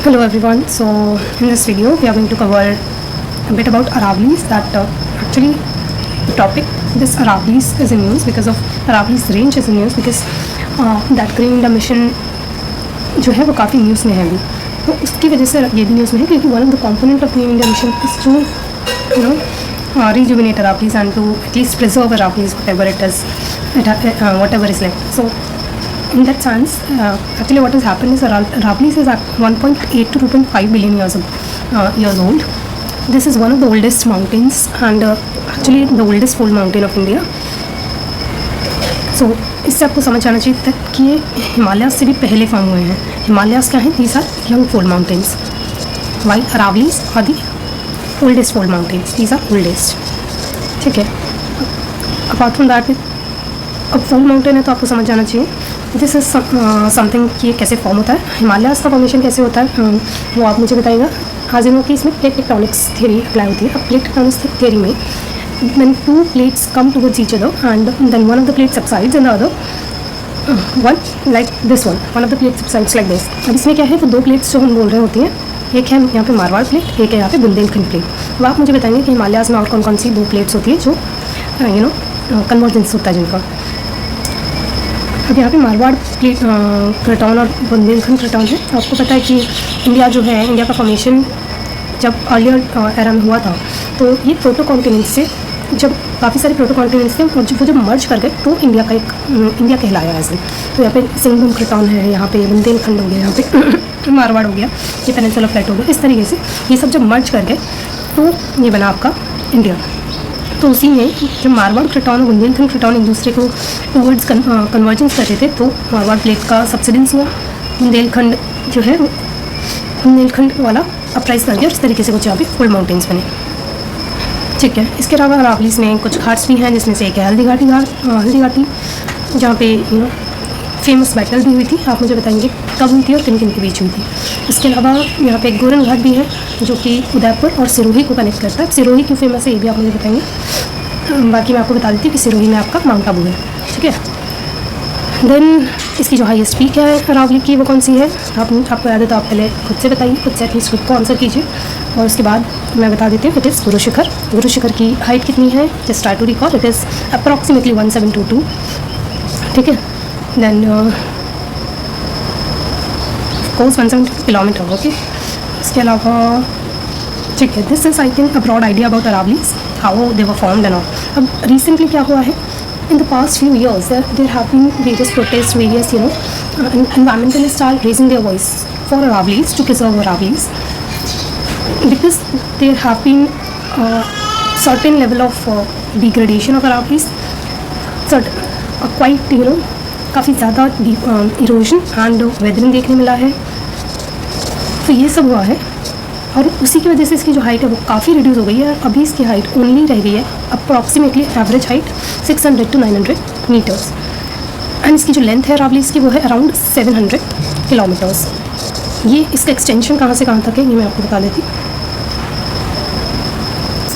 Hello everyone. So in this video we are going to cover a bit about Aravallis. That actually the topic this Aravallis is in news because of Aravallis range is in news because that green India mission जो है वो काफ़ी news में है अभी. तो उसकी वजह से ये भी न्यूज़ में है क्योंकि one of the component of green India mission is to rejuvenate Aravallis and to at least preserve Aravallis whatever is left. So in that sense, actually what has happened is Aravallis is at 1.8 to 2.5 billion years old. This is one of the oldest mountains and actually the oldest fold mountain of India. So इससे आपको समझ आना चाहिए तक कि ये Himalayas से भी पहले फॉर्म हुए हैं. हिमालयाज़ क्या हैं? These are young fold mountains while Aravallis are the oldest fold mountains. These are oldest. ठीक है. अपार्ट फ्रॉम दैट अब फोल्ड माउंटेन है तो आपको समझ आना चाहिए दिस इज समथिंग कि ये कैसे फॉर्म होता है. हिमालयाज़ का फॉर्मेशन कैसे होता है वो आप मुझे बताइएगा. आज इन कि इसमें प्लेट टेक्टोनिक्स थ्योरी अप्लाई होती है. अब प्लेट टेक्टोनिक्स थ्योरी में when two plates come towards each other and then one of the plates subsides and the other one like this one of the plates subsides like this. अब इसमें क्या है तो दो प्लेट्स जो हम बोल रहे होती हैं, एक है यहाँ पे मारवाड़ प्लेट, एक है यहाँ पे बुंदेलखंड प्लेट. अब आप मुझे बताएंगे कि हिमालयाज़ में और कौन कौन सी दो प्लेट्स होती है जो कन्वर्जेंस होता है जिनका. अब यहाँ पे मारवाड़ प्लेट क्रटॉन और बुंदेलखंड क्रटॉन है. आपको पता है कि इंडिया जो है, इंडिया का फॉर्मेशन जब अर्लियर एरा में हुआ था तो ये प्रोटो कॉन्टिनेंट से जब काफ़ी सारे प्रोटो कॉन्टिनेंट्स थे वो जब मर्ज कर गए तो इंडिया का एक इंडिया कहलाया ऐसे. तो यहाँ पे सिंगभूम क्रटॉन है, यहाँ पे बुंदेलखंड हो गया, यहाँ पे मारवाड़ हो गया, ये पेनिनसुला प्लेट हो गया. इस तरीके से ये सब जब मर्ज कर गए तो ये बना आपका इंडिया. तो उसी में जब मारवाड़ क्रटॉन और बुंदेलखंड क्रटॉन एक दूसरे को टूवर्ड्स कन्वर्जेंस कर रहे थे तो मारवाड़ प्लेट का सब्सिडेंस हुआ. बुंदेलखंड जो है बुंदेलखंड वाला अपराइज कर दिया और इस तरीके से कुछ यहाँ पे फोल्ड माउंटेन्स बने. ठीक है. इसके अलावा Aravallis में कुछ घाट्स भी हैं जिसमें से एक है हल्दी घाटी जहाँ पे फेमस बैटल भी हुई थी. आप मुझे बताएंगे कब हुई थी और किन किन के बीच हुई थी. इसके अलावा यहाँ पे एक गोरन घाट भी है जो कि उदयपुर और सिरोही को कनेक्ट करता है. सिरोही क्यों फेमस है ये भी आप मुझे बताएंगे. बाकी मैं आपको बता देती हूँ कि सिरोही में आपका माउंट आबू है. ठीक है. देन इसकी जो हाईएस्ट पीक है Aravalli की वो कौन सी है आपको याद है तो आप पहले खुद से बताइए, खुद से एटलीस्ट खुद को आंसर कीजिए और उसके बाद मैं बता देती हूँ. It is Guru Shikhar. गुरु शिखर की हाइट कितनी है? Just try to recall. It is approximately 1722. ठीक है. Then course 170 kilometre. ओके. इसके अलावा ठीक है. This is I think a broad idea about Aravallis, how they were formed and all. अब रिसेंटली क्या हुआ है, in the past few years there have been various protests, various environmentalists are raising their voice for Aravallis, to preserve Aravallis, because there have been certain level of degradation of Aravallis, quite काफ़ी ज़्यादा erosion and weathering देखने मिला है. तो ये सब हुआ है और उसी की वजह से इसकी जो हाइट है वो काफ़ी रिड्यूस हो गई है. अभी इसकी हाइट ओनली रह गई है approximately average height 600 to 900 metres and इसकी जो लेंथ है Aravallis की वो है अराउंड 700 किलोमीटर्स. ये इसका एक्सटेंशन कहाँ से कहाँ तक है ये मैं आपको बता देती हूँ.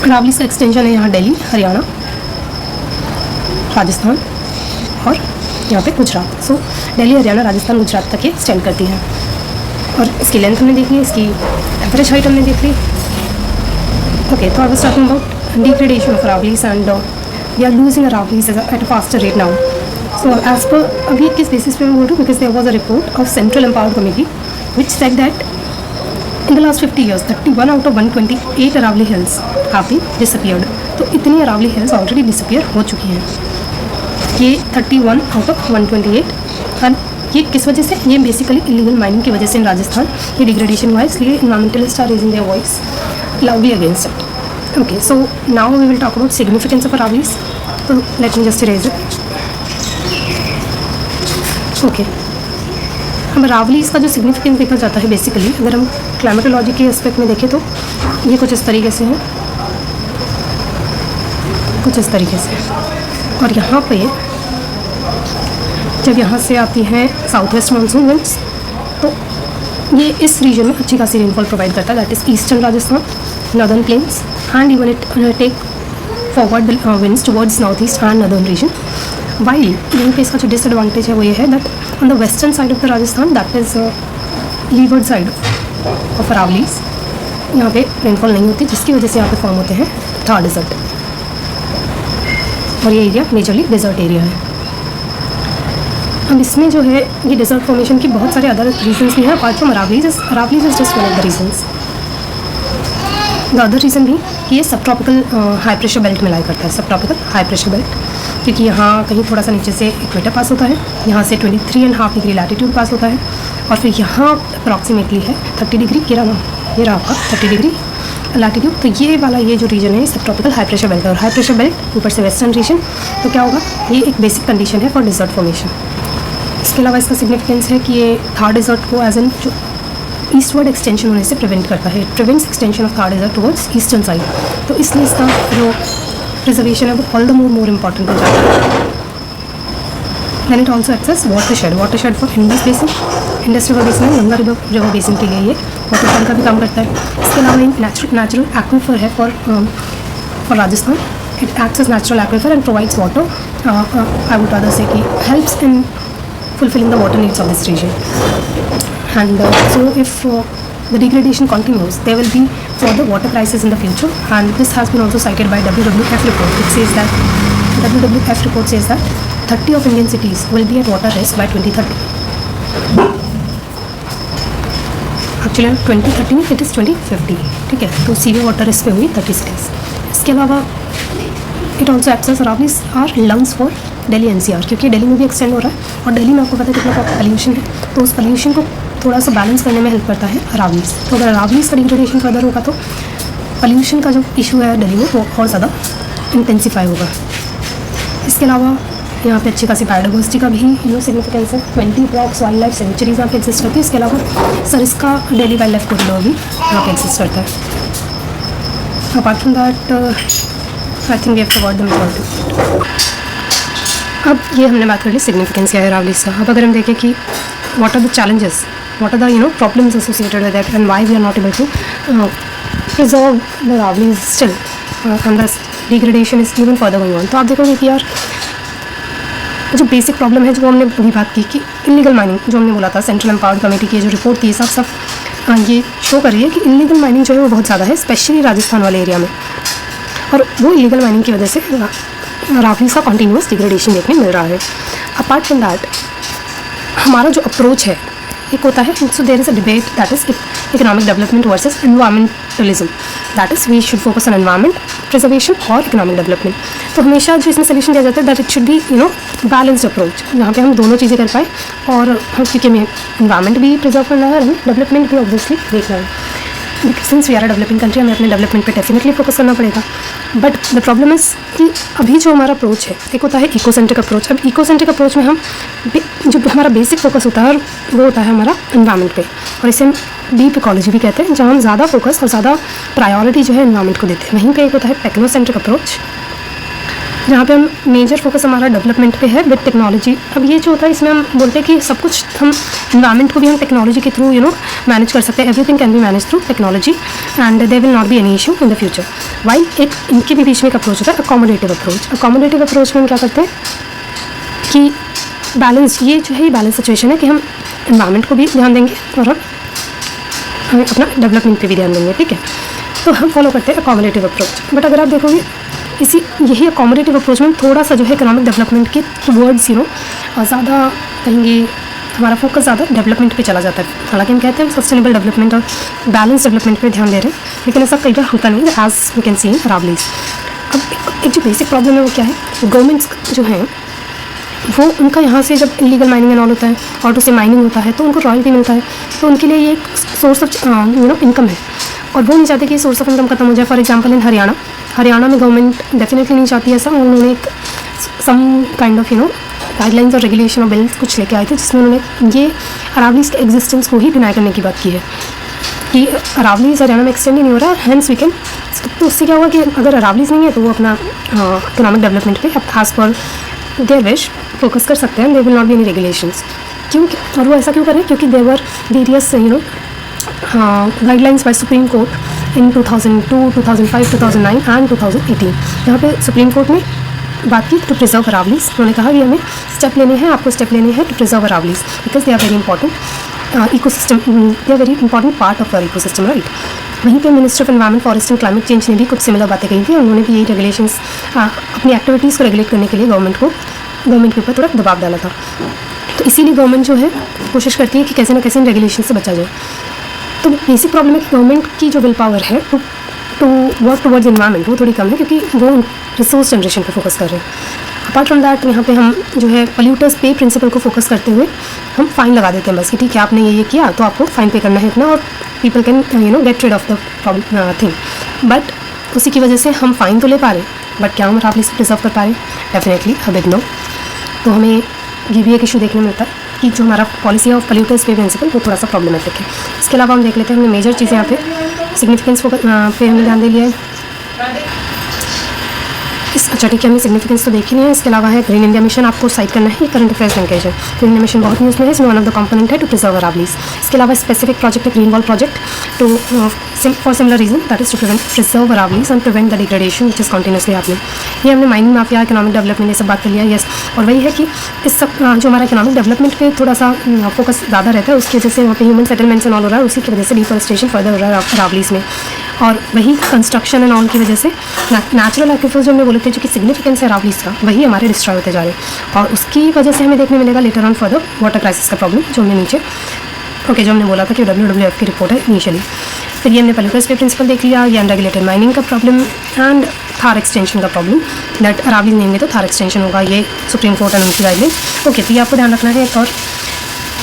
Aravallis का एक्सटेंशन है यहाँ दिल्ली, हरियाणा, राजस्थान और यहाँ पे गुजरात. सो दिल्ली, हरियाणा, राजस्थान, गुजरात तक ये एक्सटेंड करती है. और इसकी लेंथ हमने देख ली, इसकी एवरेज हाइट हमने देख ली. ओके. तो I was talking about degradation of Aravallis and we are losing Aravallis at a faster rate now. So as per अभी किस बेसिस पे मैं बोल रहा हूँ, because there was a report of central empowered committee which said that in the last 50 years 31 out of 128 Aravalli hills have been disappeared. तो इतनी Aravalli hills already disappear हो चुकी हैं. ये 31 out of 128. एंड ये किस वजह से? ये बेसिकली इलीगल माइनिंग की वजह से इन राजस्थान ये डिग्रेडेशन हुआ है. इसलिए environmentalist are raising their voice loudly against it. Okay. So now we will talk about significance of Aravallis. तो let me just erase it. Okay. हम Aravallis का जो सिग्निफिकेंस देखा जाता है बेसिकली अगर हम क्लाइमेटोलॉजी के एस्पेक्ट में देखें तो ये कुछ इस तरीके से है, कुछ इस तरीके से. और यहाँ पे जब यहाँ से आती हैं साउथ वेस्ट मानसून विंड्स तो ये इस रीजन में अच्छी खासी रेनफॉल प्रोवाइड करता है. That is eastern Rajasthan, northern plains and even it take forward winds towards north east and northern region. While यहाँ पे इसका जो डिसएडवांटेज है वो ये है that on the western side of the Rajasthan that is leeward side of Aravallis. यहाँ पे रेनफॉल नहीं होती, जिसकी वजह से यहाँ पे फॉर्म होते हैं थार डेजर्ट, और ये एरिया मेजरली डेजर्ट एरिया है। अब इसमें जो है ये डेजर्ट फॉर्मेशन की बहुत सारे अदर रीजंस भी हैं apart from Aravallis is just one of the reasons. The other reason भी कि ये सब ट्रॉपिकल हाई प्रेशर बेल्ट में लाई करता है, सब ट्रॉपिकल हाई प्रेशर बेल्ट, क्योंकि यहाँ कहीं थोड़ा सा नीचे से इक्वेटर पास होता है, यहाँ से 23.5 डिग्री लैटिट्यूड पास होता है, और फिर यहाँ अप्रॉक्सीमेटली है 30 डिग्री, ये रहा आपका 30 डिग्री लैटिट्यूड। तो ये वाला ये जो रीजन है सब ट्रॉपिकल हाई प्रेशर बेल्ट है, और हाई प्रेशर बेल्ट ऊपर से वेस्टर्न रीजन, तो क्या होगा, ये एक बेसिक कंडीशन है फॉर डेजर्ट फॉर्मेशन। इसके अलावा इसका सिग्निफिकेंस है कि ये थार डेजर्ट को एज एन जो ईस्टवर्ड एक्सटेंशन होने से प्रिवेंट करता है, it prevents extension of Thar desert towards eastern side, तो इसलिए इसका जो प्रिजर्वेशन है वो ऑल द मोर इम्पॉर्टेंट हो जाता है। Then it also acts as watershed for Indus basin, Indus river basin है, गंगा रिवर बेसिन के लिए ये वाटर शेड का भी काम करता है। इसके अलावा नेचुरल एक्वीफर है for Rajasthan, it acts as natural aquifer and provides water, I would rather say कि helps in fulfilling the water needs of this region. And so if the degradation continues, there will be further water crisis in the future, and this has been also cited by WWF report. It says that WWF report says that 30 of Indian cities will be at water risk by 2030. Actually 2030 में it is 2050, ठीक है, तो severe water risk पे हुई 30 cities। इसके अलावा it also acts as Aravallis are lungs for Delhi NCR, क्योंकि दिल्ली में भी एक्सटेंड हो रहा है, और दिल्ली में आपको पता है कितना पॉल्यूशन है, तो उस पॉल्यूशन को थोड़ा सा बैलेंस करने में हेल्प करता है अरावलीज। तो अगर अरावलीज का डिग्रेडेशन फर्दर होगा तो पॉल्यूशन का जो इशू है दिल्ली में वो और ज़्यादा इंटेंसीफाई होगा। इसके अलावा यहाँ पे अच्छी खासी बायोडाइवर्सिटी का भी सिग्निफिकेंस है, 20 ब्लॉक्स वाइल्ड लाइफ सेंचुरीज यहाँ पे एक्सिस्ट करती है। इसके अलावा Sariska Delhi wildlife corridor भी यहाँ पे एक्सिस्ट करता है। Apart from that I think we have covered the majority. अब ये हमने बात कर ली सिग्निफिकेंस क्या है अरावलीज का। अब अगर हम देखें कि what are the challenges, what are the problems associated with that and why we are not able to preserve the Aravallis still and the degradation is even further going on. तो आप देखोगे कि यार जो बेसिक प्रॉब्लम है, जो हमने अभी बात की कि इलीगल माइनिंग, जो हमने बोला था सेंट्रल एम्पावर्ड कमेटी की जो रिपोर्ट थी, सब ये शो कर रही है कि इलीगल माइनिंग जो है वो बहुत ज़्यादा है, स्पेशली राजस्थान वाले एरिया में, और वो इलीगल माइनिंग की वजह से अरावलीज का कॉन्टीन्यूस डिग्रेडेशन देखने मिल रहा है। अपार्ट फ्रॉम दैट हमारा जो अप्रोच है एक होता है, so there is a debate that is economic development versus environmentalism, that is we should focus on environment preservation और इकोनॉमिक डेवलपमेंट। तो हमेशा जो इसमें सोल्यूशन दिया जाता है that it should be balanced approach, जहाँ पे हम दोनों चीज़ें कर पाए, और क्योंकि हमें एनवायरमेंट भी प्रिजर्व करना है और हमें डेवलपमेंट भी ऑब्वियसली देखना है। Since we are a developing country, हमें अपने डेवलपमेंट पे डेफिनेटली फोकस करना पड़ेगा। बट द प्रॉब्लम इज़ कि अभी जो हमारा अप्रोच है, एक होता है इकोसेंट्रिक अप्रोच। अब इकोसेंट्रिक अप्रोच में हम जो हमारा बेसिक फोकस होता है वो होता है हमारा एनवायरनमेंट पे, और इसे हम डीप इकोलॉजी भी कहते हैं, जहाँ हम ज़्यादा फोकस और ज़्यादा प्रायोरिटी जो है एनवायरनमेंट को देते हैं। वहीं पे एक होता है टेक्नोसेंट्रिक अप्रोच, जहाँ पे हम मेजर फोकस हमारा डेवलपमेंट पे है विद टेक्नोलॉजी। अब ये जो होता है इसमें हम बोलते हैं कि सब कुछ हम एनवायरनमेंट को भी हम टेक्नोलॉजी के थ्रू मैनेज कर सकते हैं, everything can be manage through technology and there will not be any issue in the future. While एक इनके भी बीच में एक अप्रोच होता है अकोमोडेटिव अप्रोच। अकोमोडेटिव अप्रोच में हम क्या करते हैं कि बैलेंस, ये जो है ये बैलेंस सिचुएशन है कि हम एनवायरनमेंट को भी ध्यान देंगे और हम अपना डेवलपमेंट पे भी ध्यान देंगे, ठीक है। तो हम फॉलो करते हैं अकोमोडेटिव अप्रोच। बट अगर आप देखोगे यही अकोमोडेटिव अप्रोच में थोड़ा सा जो है इकोनॉमिक डेवलपमेंट के वर्ड्स ज़्यादा कहेंगे, हमारा फोकस ज़्यादा डेवलपमेंट पे चला जाता है। हालांकि हम कहते हैं सस्टेनेबल डेवलपमेंट और बैलेंस डेवलपमेंट पे ध्यान दे रहे हैं, लेकिन ऐसा कई बार होता नहीं है, एज वी कैन सी इन अरावलीज। अब एक जो बेसिक प्रॉब्लम है वो क्या है, गवर्नमेंट्स जो हैं वो उनका यहाँ से जब इलीगल माइनिंग एंड ऑल होता है और तो से माइनिंग होता है तो उनको रॉयल्टी मिलता है, तो उनके लिए ये एक सोर्स ऑफ इनकम है, और वो नहीं चाहते कि सोर्स ऑफ इनकम खत्म हो जाए। फॉर एग्जांपल इन हरियाणा में गवर्नमेंट डेफिनेटली नहीं चाहती ऐसा, उन्होंने एक सम काइंड ऑफ गाइडलाइंस और रेगुलेशन और बिल्स कुछ लेके आए थे, जिसमें उन्होंने ये अरावलीज के एग्जिस्टेंस को ही डिनाई करने की बात की है कि अरावलीज हरियाणा में एक्सटेंड ही नहीं हो रहा, हैंस वी कैन। तो उससे क्या हुआ कि अगर अरावलीज नहीं है तो वो अपना इकोनॉमिक डेवलपमेंट पे as per their wish focus कर सकते हैं, there will not be any regulations. क्यों, और वो ऐसा क्यों करें, क्योंकि there were various guidelines by supreme court in 2002, 2005, 2009 and 2018। यहाँ पे सुप्रीम कोर्ट ने बात की टू प्रिजर्व अरावलीज। उन्होंने कहा कि हमें स्टेप लेने हैं, आपको स्टेप लेने हैं to preserve Aravallis because they are very important. Ecosystem, they are very important part of our ecosystem, right. वहीं पे minister of environment, forest and climate change ने भी कुछ सिमिलर बातें कही थी। उन्होंने भी यही रेगुलेशंस अपनी एक्टिविटीज़ को रेगुलेट करने के लिए गवर्नमेंट के ऊपर थोड़ा दबाव डाला था। तो इसीलिए गवर्नमेंट जो है कोशिश करती है कि कैसे ना कैसे इन रेगुलेशन से बचा जाए। तो बेसिक प्रॉब्लम है कि गवर्नमेंट की जो विल पावर है टू वर्क टुवर्ड्स एनवायरमेंट वो थोड़ी कम है, क्योंकि वो रिसोर्स जनरेशन पर फोकस कर रहे हैं। अपार्ट फ्रॉम दैट यहाँ पे हम जो है पोल्यूटर्स पे प्रिंसिपल को फोकस करते हुए हम फाइन लगा देते हैं बस कि ठीक है आपने ये किया तो आपको फाइन पे करना है इतना, और people can get rid of the problem thing. But उसी की वजह से हम फाइन तो ले पा रहे, बट क्या हम अरावली से प्रिजर्व कर पा रहे? Definitely a big no. तो हमें ये भी एक इशू देखने मिलता है कि जो हमारा पॉलिसी ऑफ पोल्यूटर्स पे प्रिंसिपल वो थोड़ा सा प्रॉब्लमेटिक है। इसके अलावा हम देख लेते हैं, हमने मेजर चीज़ें यहाँ पे सिग्निफिकेंस पे हमने ध्यान दे लिया है। अच्छा ठीक है, हमने सिग्निफिकेंस तो देखी नहीं है। इसके अलावा है ग्रीन इंडिया मिशन, आपको साइड करना है, करंट अफेयर्स लिंकेज है। ग्रीन इंडिया मिशन बहुत न्यूज़ में है, इसमें वन ऑफ द कंपोनेंट है टू प्रिजर्व अरावलीज। इसके अलावा स्पेसिफिक प्रोजेक्ट है green wall project to for similar region, that is to preserve Aravallis and prevent the degradation which is continuously happening. ये हमने माइनिंग माफिया, इकोनॉमिक डेवलपमेंट, ये सब बात कर लिया। यस, और वही है कि इस सब जो हमारा इकोनॉमिक डेवलपमेंट पे थोड़ा सा फोकस ज़्यादा रहता है, उसकी वजह से वहाँ पे ह्यूमन सेटलमेंट्स एंड ऑल हो रहा है, उसी की वजह से डिफॉरेस्टेशन फर्दर हो रहा है अरावलीज में। और वही कंस्ट्रक्शन एंड ऑल की वजह से नेचुरल एक्विफर्स जो हमने बोले थे जो कि सिग्निफिकेंस है अरावलीज का, वही हमारे डिस्ट्रॉय होते जा रहे हैं। और उसकी वजह से हमें देखने मिलेगा later on further water crisis का प्रॉब्लम, जो हमने नीचे जो हमने बोला था कि WWF की रिपोर्ट है इनिशियली। फिर ये हमने पोल्यूटर्स पे प्रिंसिपल देख लिया, ये अनरेगुलेटेड माइनिंग का प्रॉब्लम एंड थार एक्सटेंशन का प्रॉब्लम, दैट अरावलीज नेम तो थार एक्सटेंशन होगा, ये सुप्रीम कोर्ट एंड उनकी गाइडलाइन। ओके, तो ये आपको ध्यान रखना है। एक और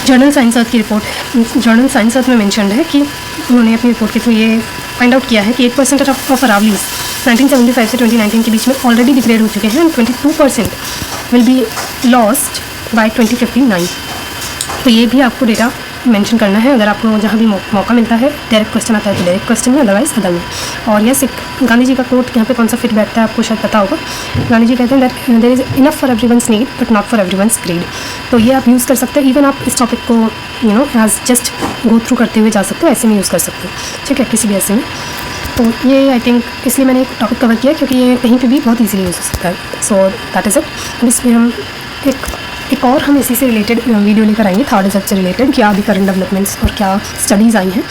जर्नल साइंस अर्थ की रिपोर्ट, जर्नल साइंस अर्थ में मेंशन्ड है कि उन्होंने अपनी रिपोर्ट के थ्रू ये फाइंड आउट किया है कि 8% ऑफ अरावलीज 1975 से 2019 के बीच में ऑलरेडी डिग्रेड हो चुके हैं and 22% will be lost by 2059। तो ये भी आपको डेटा मेंशन करना है अगर आपको जहाँ भी मौका मिलता है। डायरेक्ट क्वेश्चन आता है तो डायरेक्ट क्वेश्चन में, अदरवाइज अदर में। और यस, एक गांधी जी का कोट यहाँ पे कौन सा फिट बैठता है आपको शायद पता होगा। गांधी जी कहते हैं that there is enough for everyone's need but not for everyone's greed. तो ये आप यूज़ कर सकते हैं, इवन आप इस टॉपिक को एज जस्ट गो थ्रू करते हुए जा सकते हो, ऐसे में यूज़ कर सकते हो, ठीक है, किसी भी ऐसे में। तो ये आई थिंक इसलिए मैंने एक टॉपिक कवर किया क्योंकि ये कहीं पे भी बहुत इजीली यूज़ हो सकता है। So that is it. इसमें हम एक और हम इसी से रिलेटेड वीडियो लेकर आएंगे, थर्ड रिजल्ट से रिलेटेड, क्या अभी करंट डेवलपमेंट्स और क्या स्टडीज़ आई हैं।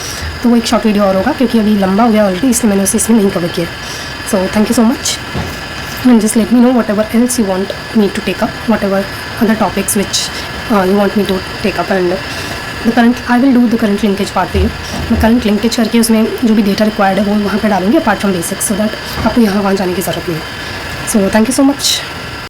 तो वो एक शॉर्ट वीडियो और होगा क्योंकि अभी लंबा हो गया ऑलरेडी, इसलिए मैंने उसे इसमें नहीं कवर किया। So thank you so much and just let me know whatever else you want me to take up, whatever other topics which you want me to take up, and the current I will do the current linkage part पे मैं current linkage करके उसमें जो भी data required है वो वहाँ पे डालूंगी apart from basics, so that आपको यहाँ वहाँ जाने की ज़रूरत नहीं है। So thank you so much.